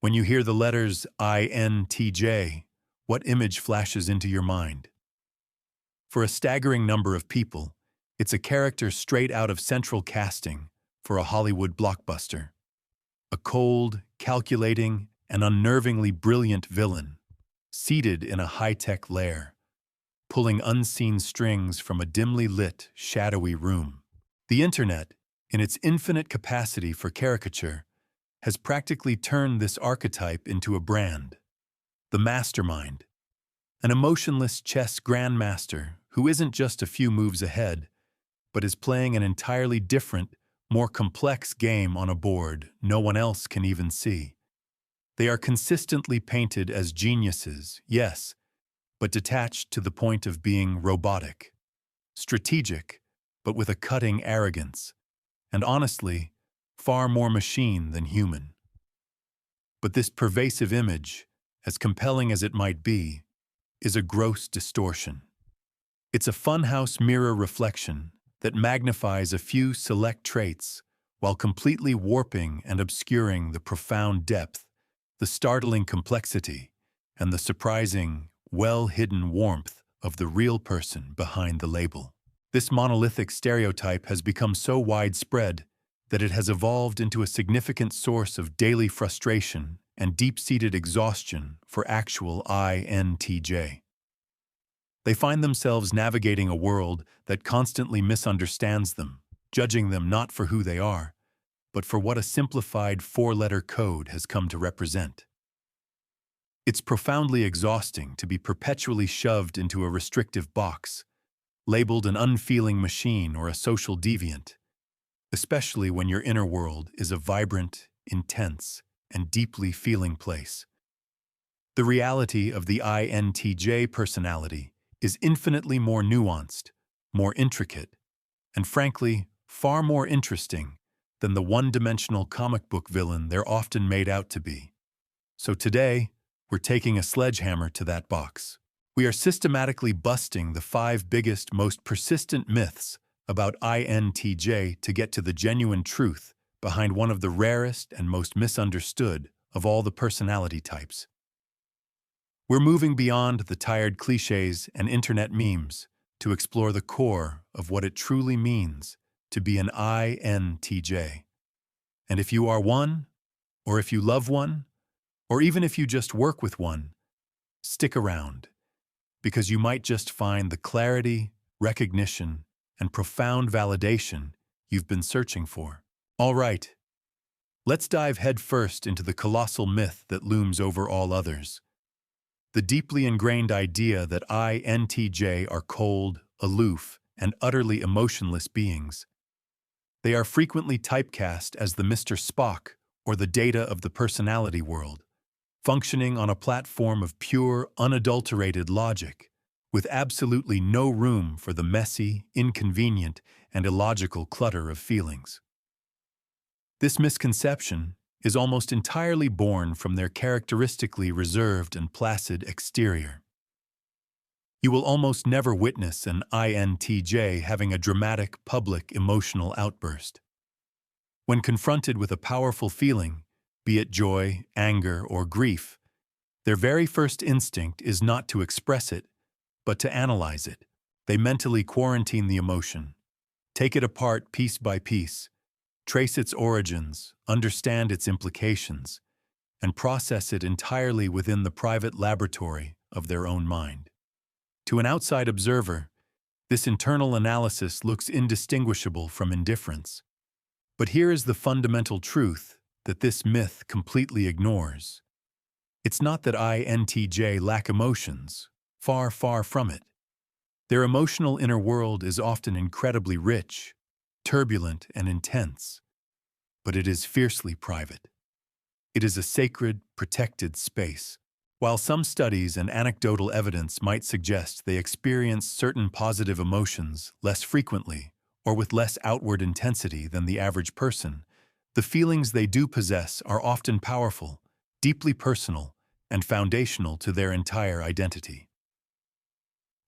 When you hear the letters INTJ, what image flashes into your mind? For a staggering number of people, it's a character straight out of central casting for a Hollywood blockbuster. A cold, calculating, and unnervingly brilliant villain, seated in a high-tech lair, pulling unseen strings from a dimly lit, shadowy room. The internet, in its infinite capacity for caricature, has practically turned this archetype into a brand. The mastermind, an emotionless chess grandmaster who isn't just a few moves ahead, but is playing an entirely different, more complex game on a board no one else can even see. They are consistently painted as geniuses, yes, but detached to the point of being robotic, strategic, but with a cutting arrogance, and honestly, far more machine than human. But this pervasive image, as compelling as it might be, is a gross distortion. It's a funhouse mirror reflection that magnifies a few select traits while completely warping and obscuring the profound depth, the startling complexity, and the surprising, well-hidden warmth of the real person behind the label. This monolithic stereotype has become so widespread that it has evolved into a significant source of daily frustration and deep-seated exhaustion for actual INTJ. They find themselves navigating a world that constantly misunderstands them, judging them not for who they are, but for what a simplified four-letter code has come to represent. It's profoundly exhausting to be perpetually shoved into a restrictive box, labeled an unfeeling machine or a social deviant, especially when your inner world is a vibrant, intense, and deeply feeling place. The reality of the INTJ personality is infinitely more nuanced, more intricate, and frankly, far more interesting than the one-dimensional comic book villain they're often made out to be. So today, we're taking a sledgehammer to that box. We are systematically busting the 5 biggest, most persistent myths about INTJ to get to the genuine truth behind one of the rarest and most misunderstood of all the personality types. We're moving beyond the tired cliches and internet memes to explore the core of what it truly means to be an INTJ. And if you are one, or if you love one, or even if you just work with one, stick around, because you might just find the clarity, recognition, and profound validation you've been searching for. All right, let's dive headfirst into the colossal myth that looms over all others. The deeply ingrained idea that INTJ are cold, aloof, and utterly emotionless beings. They are frequently typecast as the Mr. Spock or the Data of the personality world, functioning on a platform of pure, unadulterated logic, with absolutely no room for the messy, inconvenient, and illogical clutter of feelings. This misconception is almost entirely born from their characteristically reserved and placid exterior. You will almost never witness an INTJ having a dramatic, public, emotional outburst. When confronted with a powerful feeling, be it joy, anger, or grief, their very first instinct is not to express it, but to analyze it. They mentally quarantine the emotion, take it apart piece by piece, trace its origins, understand its implications, and process it entirely within the private laboratory of their own mind. To an outside observer, this internal analysis looks indistinguishable from indifference. But here is the fundamental truth that this myth completely ignores. It's not that INTJ lack emotions, far, far from it. Their emotional inner world is often incredibly rich, turbulent, and intense, but it is fiercely private. It is a sacred, protected space. While some studies and anecdotal evidence might suggest they experience certain positive emotions less frequently or with less outward intensity than the average person, the feelings they do possess are often powerful, deeply personal, and foundational to their entire identity.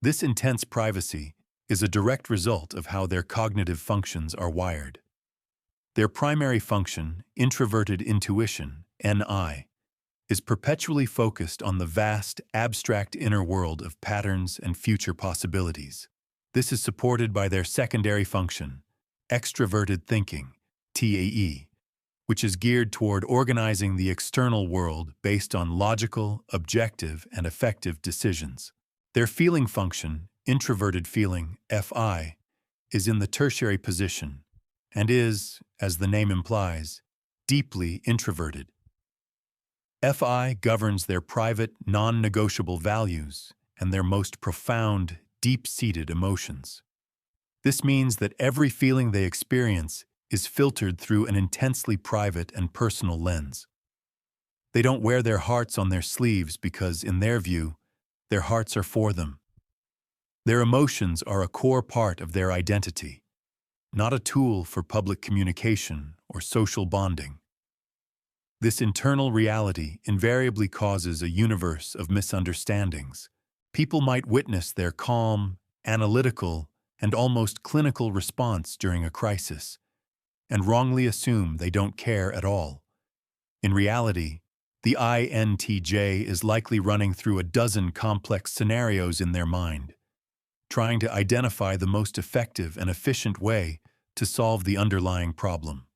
This intense privacy is a direct result of how their cognitive functions are wired. Their primary function, introverted intuition, NI, is perpetually focused on the vast, abstract inner world of patterns and future possibilities. This is supported by their secondary function, extroverted thinking, TAE, which is geared toward organizing the external world based on logical, objective, and effective decisions. Their feeling function, introverted feeling, FI, is in the tertiary position and is, as the name implies, deeply introverted. FI governs their private, non-negotiable values and their most profound, deep-seated emotions. This means that every feeling they experience is filtered through an intensely private and personal lens. They don't wear their hearts on their sleeves because, in their view, their hearts are for them. Their emotions are a core part of their identity, not a tool for public communication or social bonding. This internal reality invariably causes a universe of misunderstandings. People might witness their calm, analytical, and almost clinical response during a crisis, and wrongly assume they don't care at all. In reality, the INTJ is likely running through a dozen complex scenarios in their mind, trying to identify the most effective and efficient way to solve the underlying problem,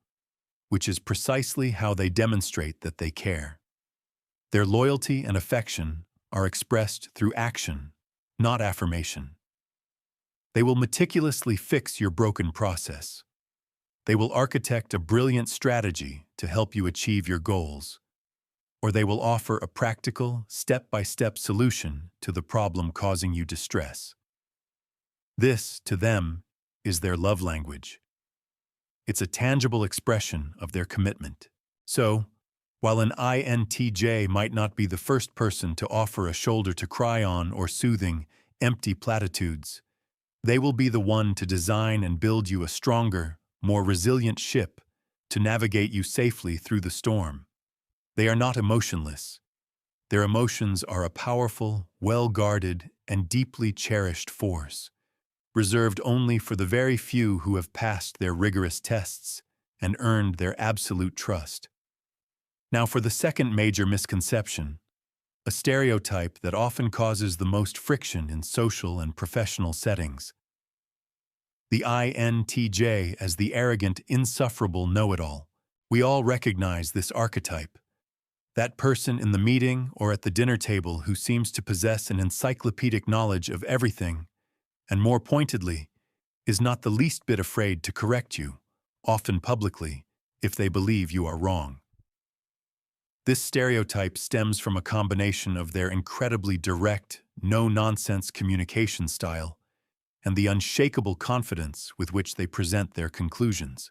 which is precisely how they demonstrate that they care. Their loyalty and affection are expressed through action, not affirmation. They will meticulously fix your broken process. They will architect a brilliant strategy to help you achieve your goals, or they will offer a practical, step-by-step solution to the problem causing you distress. This, to them, is their love language. It's a tangible expression of their commitment. So, while an INTJ might not be the first person to offer a shoulder to cry on or soothing, empty platitudes, they will be the one to design and build you a stronger, more resilient ship to navigate you safely through the storm. They are not emotionless. Their emotions are a powerful, well-guarded, and deeply cherished force, reserved only for the very few who have passed their rigorous tests and earned their absolute trust. Now for the second major misconception, a stereotype that often causes the most friction in social and professional settings. The INTJ as the arrogant, insufferable know-it-all. We all recognize this archetype. That person in the meeting or at the dinner table who seems to possess an encyclopedic knowledge of everything, and more pointedly, is not the least bit afraid to correct you, often publicly, if they believe you are wrong. This stereotype stems from a combination of their incredibly direct, no-nonsense communication style and the unshakable confidence with which they present their conclusions.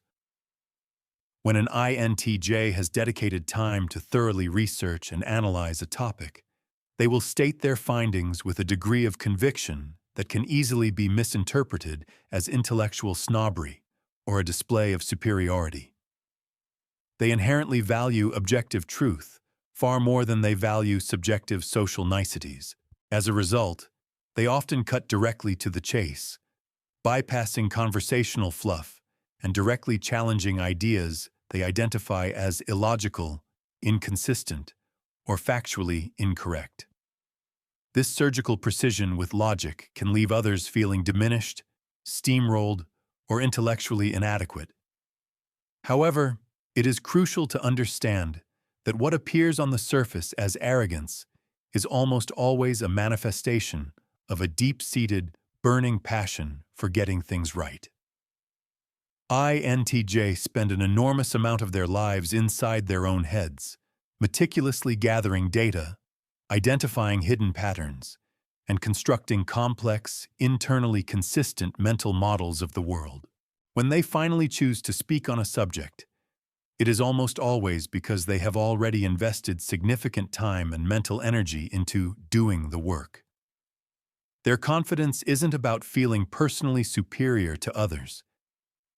When an INTJ has dedicated time to thoroughly research and analyze a topic, they will state their findings with a degree of conviction that can easily be misinterpreted as intellectual snobbery or a display of superiority. They inherently value objective truth far more than they value subjective social niceties. As a result, they often cut directly to the chase, bypassing conversational fluff and directly challenging ideas they identify as illogical, inconsistent, or factually incorrect. This surgical precision with logic can leave others feeling diminished, steamrolled, or intellectually inadequate. However, it is crucial to understand that what appears on the surface as arrogance is almost always a manifestation of a deep-seated, burning passion for getting things right. INTJ spend an enormous amount of their lives inside their own heads, meticulously gathering data, identifying hidden patterns, and constructing complex, internally consistent mental models of the world. When they finally choose to speak on a subject, it is almost always because they have already invested significant time and mental energy into doing the work. Their confidence isn't about feeling personally superior to others.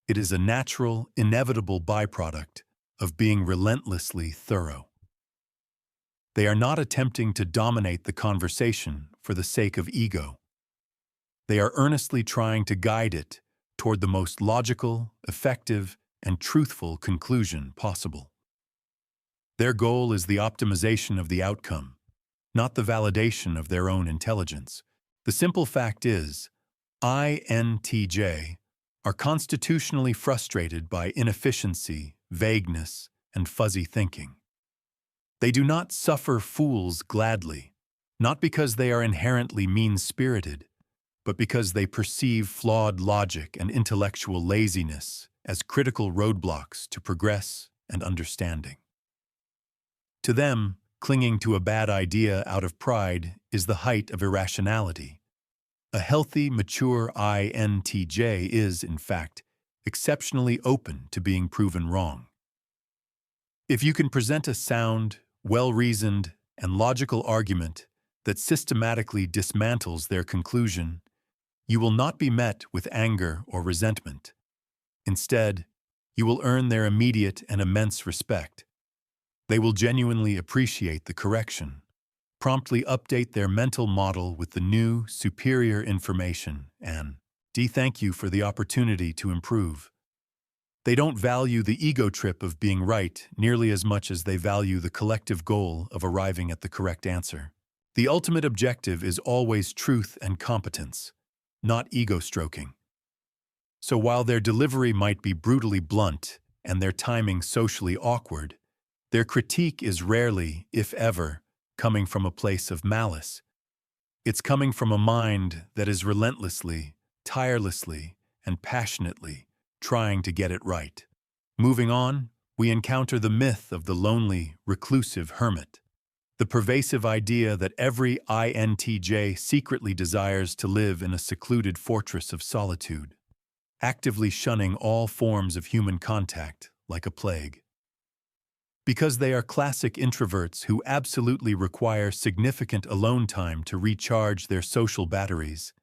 It is a natural, inevitable byproduct of being relentlessly thorough. They are not attempting to dominate the conversation for the sake of ego. They are earnestly trying to guide it toward the most logical, effective, and truthful conclusion possible. Their goal is the optimization of the outcome, not the validation of their own intelligence. The simple fact is, INTJ are constitutionally frustrated by inefficiency, vagueness, and fuzzy thinking. They do not suffer fools gladly, not because they are inherently mean-spirited, but because they perceive flawed logic and intellectual laziness as critical roadblocks to progress and understanding. To them, clinging to a bad idea out of pride is the height of irrationality. A healthy, mature INTJ is, in fact, exceptionally open to being proven wrong. If you can present a sound, well-reasoned, and logical argument that systematically dismantles their conclusion, you will not be met with anger or resentment. Instead, you will earn their immediate and immense respect. They will genuinely appreciate the correction, promptly update their mental model with the new, superior information, and thank you for the opportunity to improve. They don't value the ego trip of being right nearly as much as they value the collective goal of arriving at the correct answer. The ultimate objective is always truth and competence, not ego-stroking. So while their delivery might be brutally blunt and their timing socially awkward, their critique is rarely, if ever, coming from a place of malice. It's coming from a mind that is relentlessly, tirelessly, and passionately trying to get it right. Moving on, we encounter the myth of the lonely, reclusive hermit. The pervasive idea that every INTJ secretly desires to live in a secluded fortress of solitude, actively shunning all forms of human contact like a plague. Because they are classic introverts who absolutely require significant alone time to recharge their social batteries,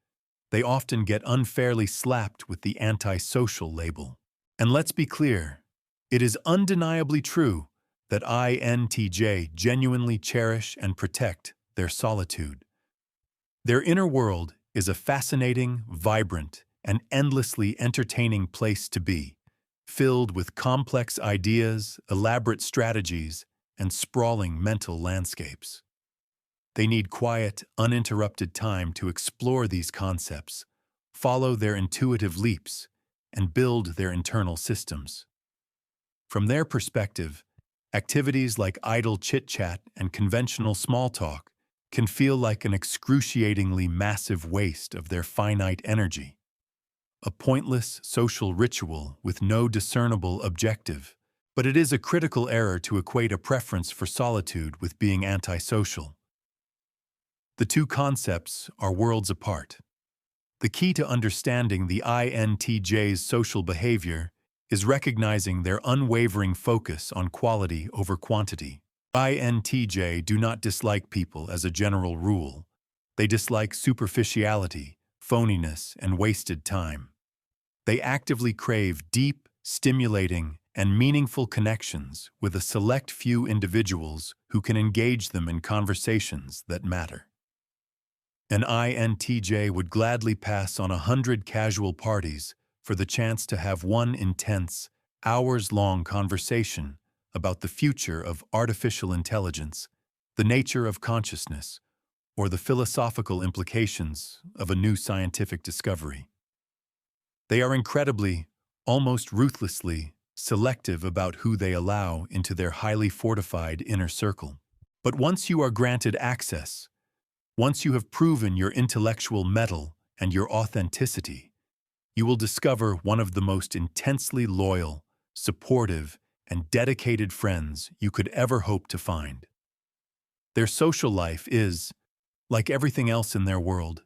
they often get unfairly slapped with the antisocial label. And let's be clear, it is undeniably true that INTJ genuinely cherish and protect their solitude. Their inner world is a fascinating, vibrant, and endlessly entertaining place to be, filled with complex ideas, elaborate strategies, and sprawling mental landscapes. They need quiet, uninterrupted time to explore these concepts, follow their intuitive leaps, and build their internal systems. From their perspective, activities like idle chit-chat and conventional small talk can feel like an excruciatingly massive waste of their finite energy. A pointless social ritual with no discernible objective, but it is a critical error to equate a preference for solitude with being antisocial. The two concepts are worlds apart. The key to understanding the INTJ's social behavior is recognizing their unwavering focus on quality over quantity. INTJ do not dislike people as a general rule. They dislike superficiality, phoniness, and wasted time. They actively crave deep, stimulating, and meaningful connections with a select few individuals who can engage them in conversations that matter. An INTJ would gladly pass on 100 casual parties for the chance to have one intense, hours-long conversation about the future of artificial intelligence, the nature of consciousness, or the philosophical implications of a new scientific discovery. They are incredibly, almost ruthlessly, selective about who they allow into their highly fortified inner circle. But once you are granted access, once you have proven your intellectual mettle and your authenticity, you will discover one of the most intensely loyal, supportive, and dedicated friends you could ever hope to find. Their social life is, like everything else in their world,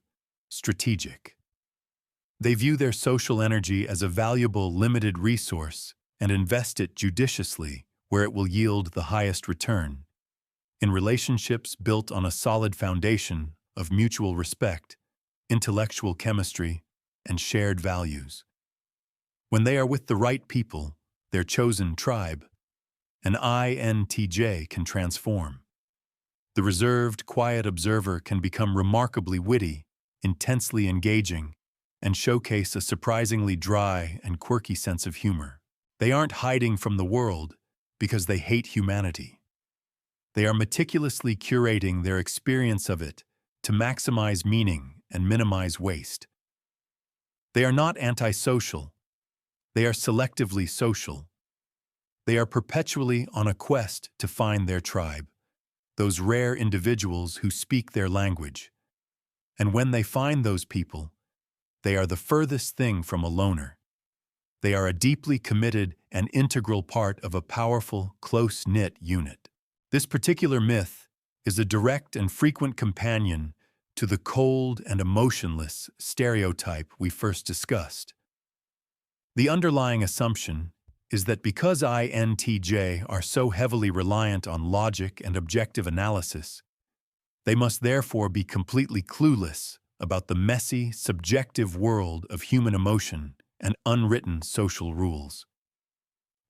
strategic. They view their social energy as a valuable, limited resource and invest it judiciously where it will yield the highest return. In relationships built on a solid foundation of mutual respect, intellectual chemistry, and shared values. When they are with the right people, their chosen tribe, an INTJ can transform. The reserved, quiet observer can become remarkably witty, intensely engaging, and showcase a surprisingly dry and quirky sense of humor. They aren't hiding from the world because they hate humanity. They are meticulously curating their experience of it to maximize meaning and minimize waste. They are not antisocial. They are selectively social. They are perpetually on a quest to find their tribe, those rare individuals who speak their language. And when they find those people, they are the furthest thing from a loner. They are a deeply committed and integral part of a powerful, close-knit unit. This particular myth is a direct and frequent companion to the cold and emotionless stereotype we first discussed. The underlying assumption is that because INTJ are so heavily reliant on logic and objective analysis, they must therefore be completely clueless about the messy, subjective world of human emotion and unwritten social rules.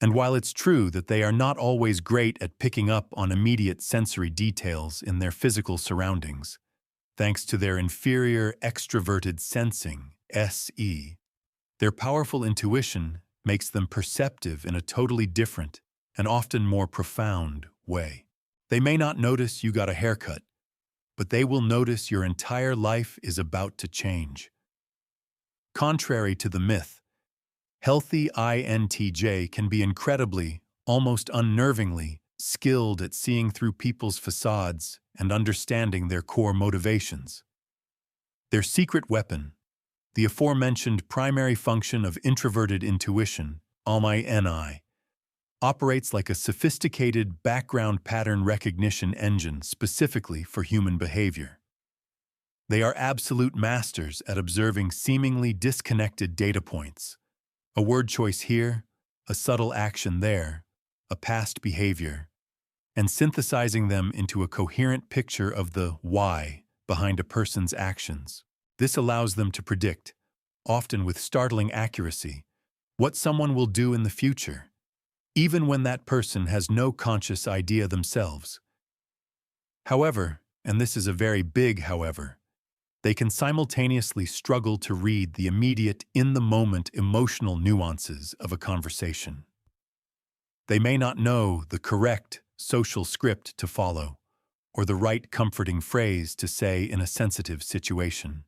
And while it's true that they are not always great at picking up on immediate sensory details in their physical surroundings, thanks to their inferior extroverted sensing, SE, their powerful intuition makes them perceptive in a totally different and often more profound way. They may not notice you got a haircut, but they will notice your entire life is about to change. Contrary to the myth, healthy INTJ can be incredibly, almost unnervingly, skilled at seeing through people's facades and understanding their core motivations. Their secret weapon, the aforementioned primary function of introverted intuition, INI, operates like a sophisticated background pattern recognition engine specifically for human behavior. They are absolute masters at observing seemingly disconnected data points, a word choice here, a subtle action there, a past behavior, and synthesizing them into a coherent picture of the why behind a person's actions. This allows them to predict, often with startling accuracy, what someone will do in the future, even when that person has no conscious idea themselves. However, and this is a very big however, they can simultaneously struggle to read the immediate, in-the-moment emotional nuances of a conversation. They may not know the correct social script to follow, or the right comforting phrase to say in a sensitive situation.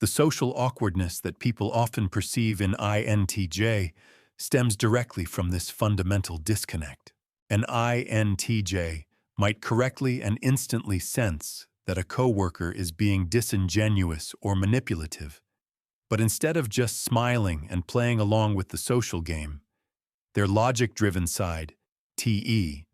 The social awkwardness that people often perceive in INTJ stems directly from this fundamental disconnect. An INTJ might correctly and instantly sense that a coworker is being disingenuous or manipulative, but instead of just smiling and playing along with the social game, their logic-driven side, TE,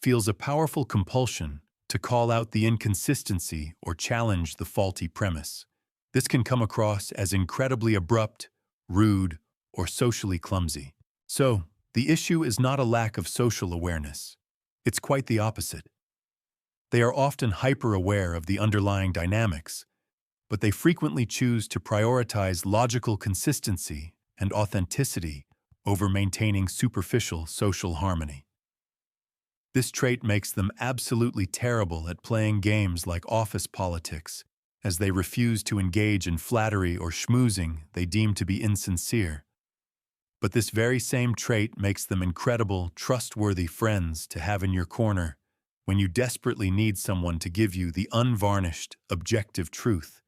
feels a powerful compulsion to call out the inconsistency or challenge the faulty premise. This can come across as incredibly abrupt, rude, or socially clumsy. So, the issue is not a lack of social awareness. It's quite the opposite. They are often hyper-aware of the underlying dynamics, but they frequently choose to prioritize logical consistency and authenticity over maintaining superficial social harmony. This trait makes them absolutely terrible at playing games like office politics, as they refuse to engage in flattery or schmoozing they deem to be insincere. But this very same trait makes them incredible, trustworthy friends to have in your corner when you desperately need someone to give you the unvarnished, objective truth,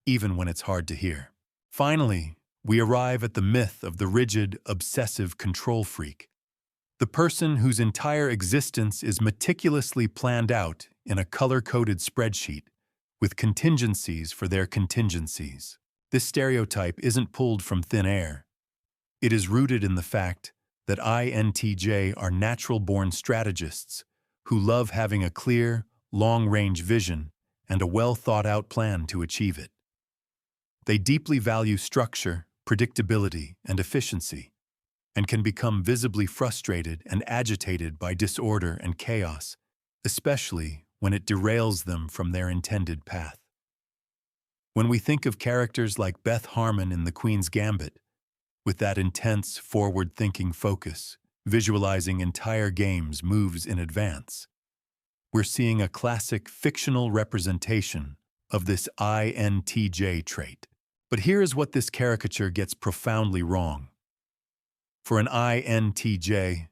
even when it's hard to hear. Finally, we arrive at the myth of the rigid, obsessive control freak, the person whose entire existence is meticulously planned out in a color-coded spreadsheet, with contingencies for their contingencies. This stereotype isn't pulled from thin air. It is rooted in the fact that INTJ are natural-born strategists who love having a clear, long-range vision and a well-thought-out plan to achieve it. They deeply value structure, predictability, and efficiency, and can become visibly frustrated and agitated by disorder and chaos, especially when it derails them from their intended path. When we think of characters like Beth Harmon in The Queen's Gambit, with that intense, forward-thinking focus, visualizing entire game's moves in advance, we're seeing a classic fictional representation of this INTJ trait. But here is what this caricature gets profoundly wrong. For an INTJ,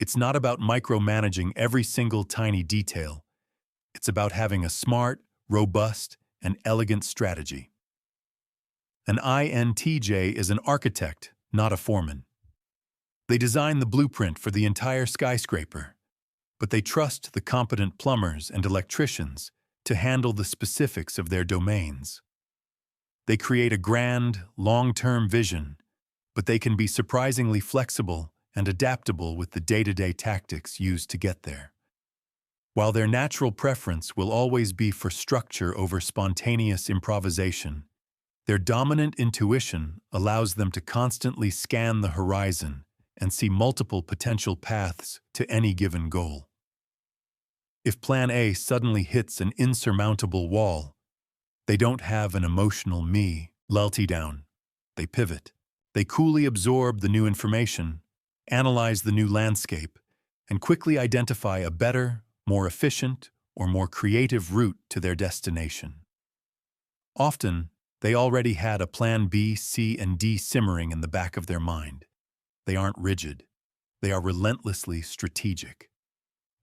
It's not about micromanaging every single tiny detail. It's about having a smart, robust, and elegant strategy. An INTJ is an architect, not a foreman. They design the blueprint for the entire skyscraper, but they trust the competent plumbers and electricians to handle the specifics of their domains. They create a grand, long-term vision, but they can be surprisingly flexible and adaptable with the day-to-day tactics used to get there. While their natural preference will always be for structure over spontaneous improvisation, their dominant intuition allows them to constantly scan the horizon and see multiple potential paths to any given goal. If Plan A suddenly hits an insurmountable wall, they don't have an emotional melty down. They pivot. They coolly absorb the new information, analyze the new landscape, and quickly identify a better, more efficient, or more creative route to their destination. Often, they already had a Plan B, C, and D simmering in the back of their mind. They aren't rigid. They are relentlessly strategic.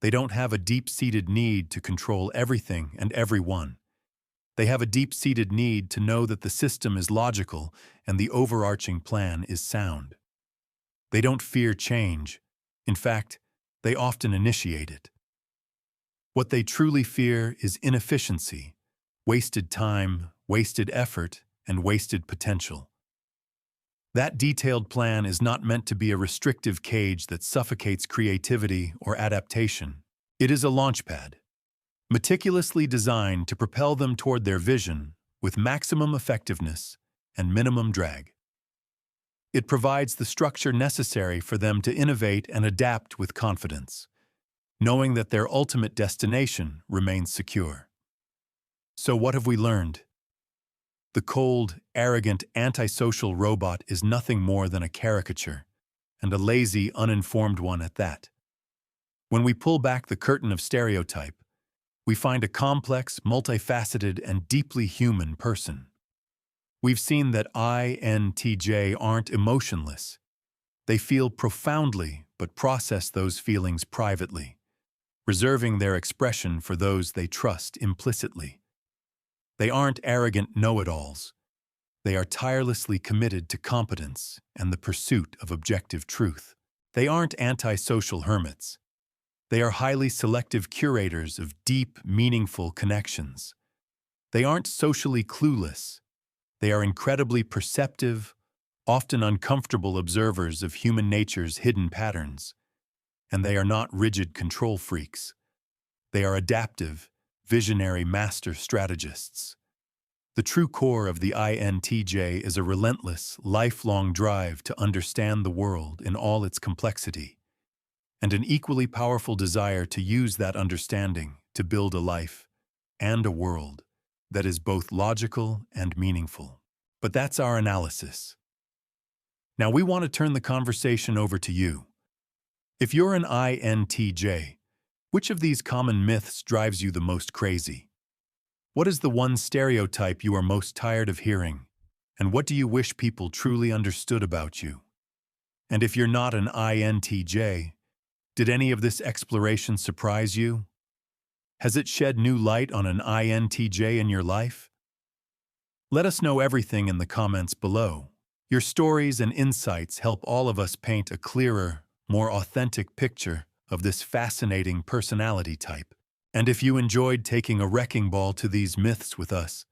They don't have a deep-seated need to control everything and everyone. They have a deep-seated need to know that the system is logical and the overarching plan is sound. They don't fear change. In fact, they often initiate it. What they truly fear is inefficiency, wasted time, wasted effort, and wasted potential. That detailed plan is not meant to be a restrictive cage that suffocates creativity or adaptation. It is a launchpad, meticulously designed to propel them toward their vision with maximum effectiveness and minimum drag. It provides the structure necessary for them to innovate and adapt with confidence, knowing that their ultimate destination remains secure. So what have we learned? The cold, arrogant, antisocial robot is nothing more than a caricature, and a lazy, uninformed one at that. When we pull back the curtain of stereotype, we find a complex, multifaceted, and deeply human person. We've seen that INTJ aren't emotionless. They feel profoundly but process those feelings privately, reserving their expression for those they trust implicitly. They aren't arrogant know-it-alls. They are tirelessly committed to competence and the pursuit of objective truth. They aren't antisocial hermits. They are highly selective curators of deep, meaningful connections. They aren't socially clueless. They are incredibly perceptive, often uncomfortable observers of human nature's hidden patterns. And they are not rigid control freaks. They are adaptive, visionary master strategists. The true core of the INTJ is a relentless, lifelong drive to understand the world in all its complexity, and an equally powerful desire to use that understanding to build a life and a world that is both logical and meaningful. But that's our analysis. Now we want to turn the conversation over to you. If you're an INTJ, which of these common myths drives you the most crazy? What is the one stereotype you are most tired of hearing? And what do you wish people truly understood about you? And if you're not an INTJ, did any of this exploration surprise you? Has it shed new light on an INTJ in your life? Let us know everything in the comments below. Your stories and insights help all of us paint a clearer, more authentic picture of this fascinating personality type. And if you enjoyed taking a wrecking ball to these myths with us,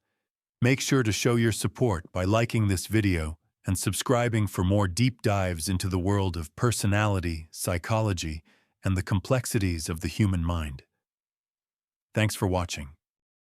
make sure to show your support by liking this video and subscribing for more deep dives into the world of personality, psychology, and the complexities of the human mind. Thanks for watching.